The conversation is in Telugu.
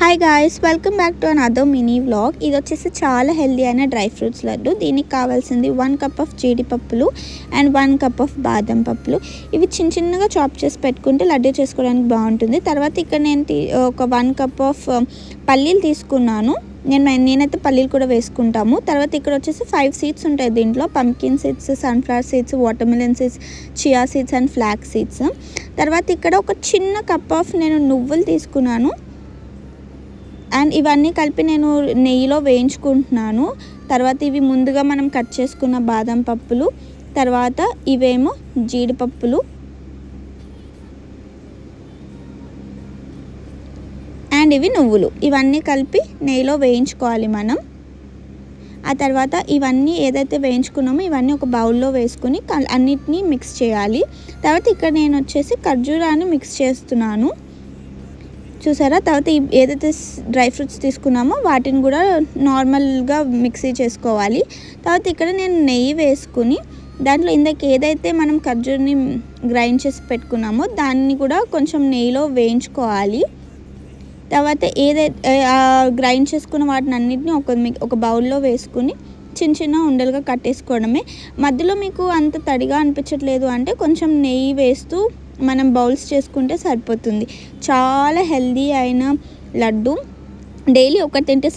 Hi guys, welcome back to another mini vlog. ఇది వచ్చేసి చాలా హెల్దీ అయిన డ్రై ఫ్రూట్స్ లడ్డు. దీనికి కావాల్సింది 1 కప్ ఆఫ్ జీడిపప్పులు అండ్ 1 కప్ ఆఫ్ బాదం పప్పులు. ఇవి చిన్నగా చాప్ చేసి పెట్టుకుంటే లడ్డు చేసుకోవడానికి బాగుంటుంది. తర్వాత ఇక్కడ నేను ఒక 1 కప్ ఆఫ్ పల్లీలు తీసుకున్నాను. నేనైతే పల్లీలు కూడా వేసుకుంటాము. తర్వాత ఇక్కడ వచ్చేసి 5 సీడ్స్ ఉంటాయి దీంట్లో. Pumpkin seeds, sunflower seeds, watermelon seeds, chia seeds and flax seeds. తర్వాత ఇక్కడ ఒక చిన్న కప్ ఆఫ్ నేను నువ్వులు తీసుకున్నాను. అండ్ ఇవన్నీ కలిపి నేను నెయ్యిలో వేయించుకుంటున్నాను. తర్వాత ఇవి ముందుగా మనం కట్ చేసుకున్న బాదం పప్పులు, తర్వాత ఇవేమో జీడిపప్పులు అండ్ ఇవి నువ్వులు. ఇవన్నీ కలిపి నెయ్యిలో వేయించుకోవాలి మనం. ఆ తర్వాత ఇవన్నీ ఏదైతే వేయించుకున్నామో ఇవన్నీ ఒక బౌల్లో వేసుకుని అన్నిటినీ మిక్స్ చేయాలి. తర్వాత ఇక్కడ నేను వచ్చేసి ఖర్జూరాన్ని మిక్స్ చేస్తున్నాను, చూసారా. తర్వాత ఏదైతే డ్రై ఫ్రూట్స్ తీసుకున్నామో వాటిని కూడా నార్మల్గా మిక్సీ చేసుకోవాలి. తర్వాత ఇక్కడ నేను నెయ్యి వేసుకుని దాంట్లో ఇందాక ఏదైతే మనం ఖర్జూర్ని గ్రైండ్ చేసి పెట్టుకున్నామో దాన్ని కూడా కొంచెం నెయ్యిలో వేయించుకోవాలి. తర్వాత ఏదైతే గ్రైండ్ చేసుకున్న వాటిని అన్నిటిని ఒక బౌల్లో వేసుకుని చిన్న ఉండలుగా కట్టేసుకోవడమే. మధ్యలో మీకు అంత తడిగా అనిపించట్లేదు అంటే కొంచెం నెయ్యి వేస్తూ మనం బౌల్స్ చేసుకుంటే సరిపోతుంది. చాలా హెల్దీ అయిన లడ్డు. డైలీ ఒకటి తింటే